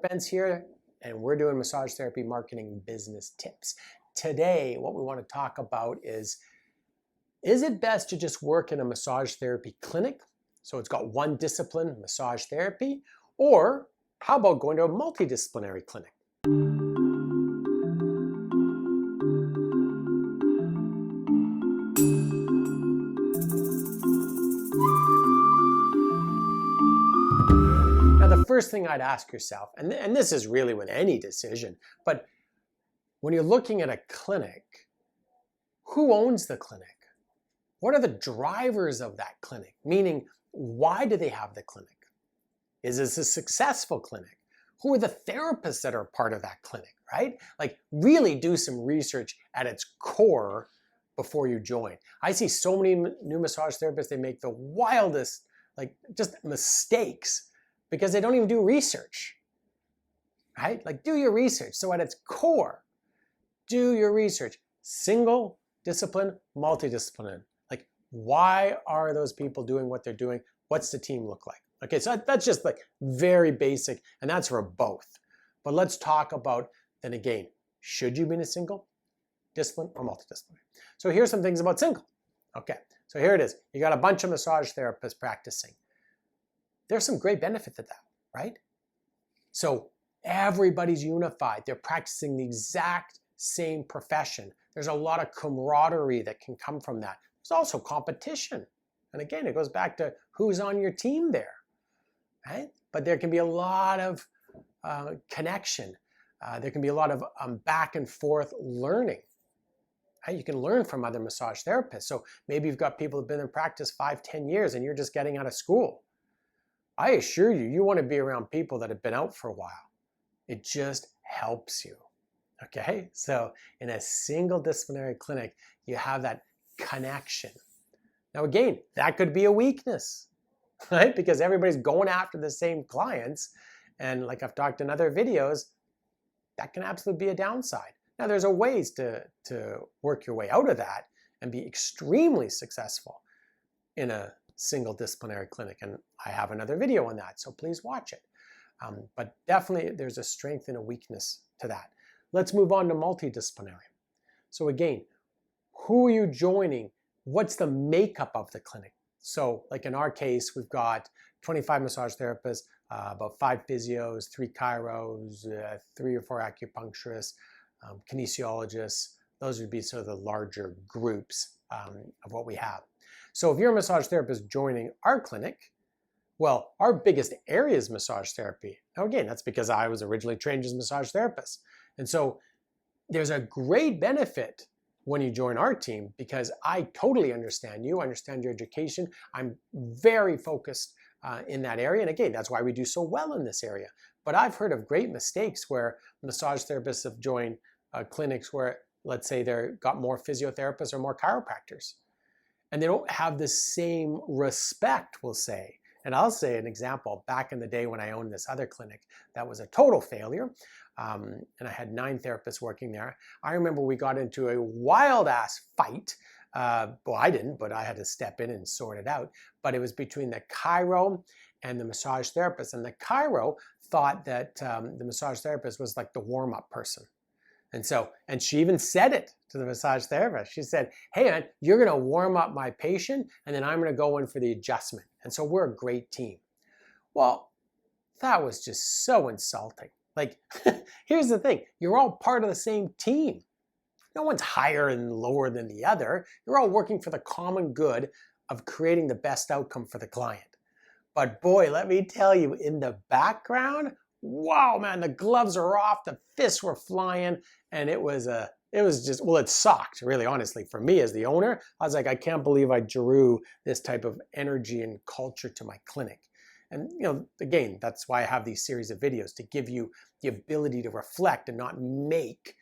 Ben's here, and we're doing massage therapy marketing business tips. Today, what we want to talk about is it best to just work in a massage therapy clinic? So it's got one discipline, massage therapy, or how about going to a multidisciplinary clinic? Now, the first thing I'd ask yourself, and this is really with any decision, but when you're looking at a clinic, who owns the clinic? What are the drivers of that clinic? Meaning, why do they have the clinic? Is this a successful clinic? Who are the therapists that are part of that clinic, right? Like, really do some research at its core before you join. I see so many new massage therapists, they make the wildest, just mistakes because they don't even do research, right? Like, do your research. So at its core, do your research. Single discipline, multidisciplinary. Like, why are those people doing what they're doing? What's the team look like? Okay, so that's just like very basic, and that's for both. But let's talk about, then again, should you be in a single discipline or multidisciplinary? So here's some things about single. Okay, so here it is. You got a bunch of massage therapists practicing. There's some great benefit to that, right? So everybody's unified. They're practicing the exact same profession. There's a lot of camaraderie that can come from that. There's also competition. And again, it goes back to who's on your team there, right? But there can be a lot of connection. There can be a lot of back and forth learning. Right? You can learn from other massage therapists. So maybe you've got people who've been in practice 5-10 years and you're just getting out of school. I assure you, you want to be around people that have been out for a while. It just helps you. Okay, so in a single disciplinary clinic, you have that connection. Now again, that could be a weakness, right? Because everybody's going after the same clients. And like I've talked in other videos, that can absolutely be a downside. Now there's a ways to work your way out of that and be extremely successful in a single disciplinary clinic. And I have another video on that, so please watch it. But definitely there's a strength and a weakness to that. Let's move on to multidisciplinary. So again, who are you joining? What's the makeup of the clinic? So like in our case, we've got 25 massage therapists, about 5 physios, 3 chiros, 3 or 4 acupuncturists, kinesiologists. Those would be sort of the larger groups of what we have. So if you're a massage therapist joining our clinic, well, our biggest area is massage therapy. Now again, that's because I was originally trained as a massage therapist. And so there's a great benefit when you join our team because I totally understand you, understand your education. I'm very focused in that area. And again, that's why we do so well in this area. But I've heard of great mistakes where massage therapists have joined clinics where, let's say, they've got more physiotherapists or more chiropractors. And they don't have the same respect, we'll say. And I'll say an example. Back in the day when I owned this other clinic, that was a total failure. And I had 9 therapists working there. I remember we got into a wild-ass fight. Well, I didn't, but I had to step in and sort it out. But it was between the chiro and the massage therapist. And the chiro thought that the massage therapist was like the warm-up person. And she even said it to the massage therapist. She said, hey man, you're gonna warm up my patient and then I'm gonna go in for the adjustment. And so we're a great team. Well, that was just so insulting. Like, here's the thing, you're all part of the same team. No one's higher and lower than the other. You're all working for the common good of creating the best outcome for the client. But boy, let me tell you, in the background, wow, man, the gloves are off, the fists were flying, and it was just, well, it sucked, really, honestly. For me as the owner, I was like, I can't believe I drew this type of energy and culture to my clinic. And, again, that's why I have these series of videos, to give you the ability to reflect and not make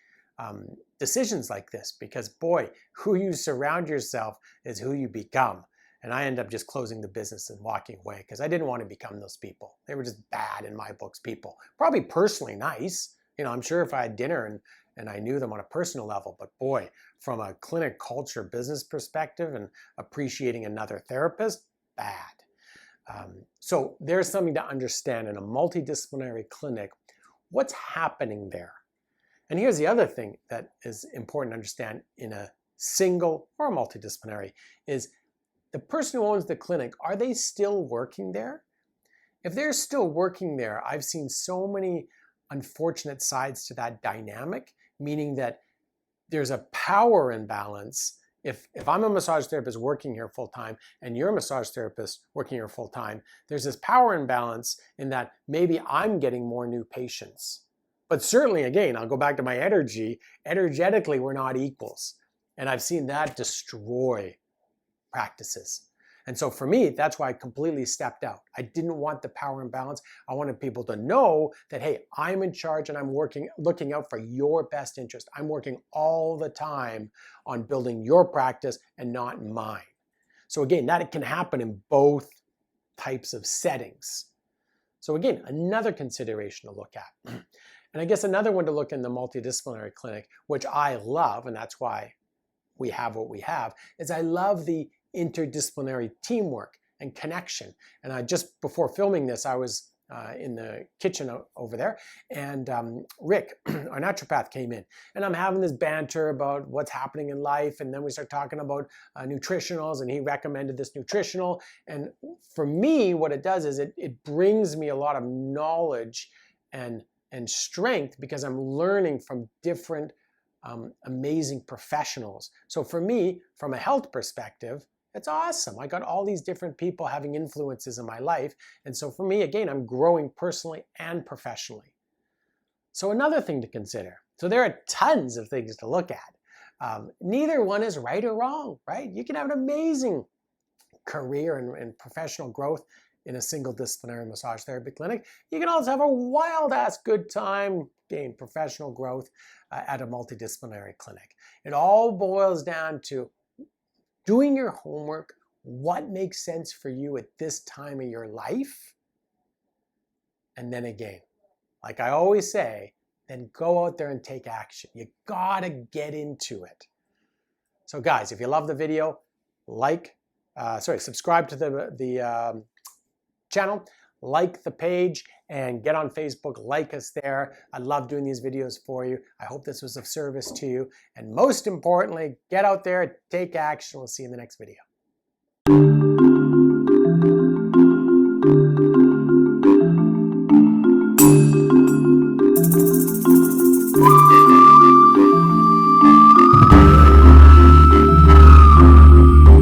decisions like this. Because, boy, who you surround yourself is who you become. And I end up just closing the business and walking away because I didn't want to become those people. They were just bad, in my books, people. Probably personally nice. I'm sure if I had dinner and I knew them on a personal level, but boy, from a clinic culture business perspective and appreciating another therapist, bad. So there's something to understand in a multidisciplinary clinic. What's happening there? And here's the other thing that is important to understand in a single or multidisciplinary is the person who owns the clinic, are they still working there? If they're still working there, I've seen so many unfortunate sides to that dynamic, meaning that there's a power imbalance. If I'm a massage therapist working here full time and you're a massage therapist working here full time, there's this power imbalance in that maybe I'm getting more new patients. But certainly, again, I'll go back to my energy. Energetically, we're not equals. And I've seen that destroy practices. And so for me, that's why I completely stepped out. I didn't want the power imbalance. I wanted people to know that, hey, I'm in charge and I'm looking out for your best interest. I'm working all the time on building your practice and not mine. So again, that can happen in both types of settings. So again, another consideration to look at. And I guess another one to look in the multidisciplinary clinic, which I love, and that's why we have what we have, is I love the interdisciplinary teamwork and connection. And just before filming this, I was in the kitchen over there, and Rick, our naturopath, came in, and I'm having this banter about what's happening in life, and then we start talking about nutritionals, and he recommended this nutritional. And for me, what it does is it brings me a lot of knowledge and strength, because I'm learning from different amazing professionals. So for me, from a health perspective, it's awesome. I got all these different people having influences in my life. And so for me, again, I'm growing personally and professionally. So another thing to consider. So there are tons of things to look at. Neither one is right or wrong, right? You can have an amazing career and professional growth in a single disciplinary massage therapy clinic. You can also have a wild ass good time gain professional growth at a multidisciplinary clinic. It all boils down to doing your homework, what makes sense for you at this time of your life. And then again, like I always say, then go out there and take action. You gotta get into it. So guys, if you love the video, subscribe to the channel, like the page, and get on Facebook, like us there. I love doing these videos for you. I hope this was of service to you. And most importantly, get out there, take action. We'll see you in the next video.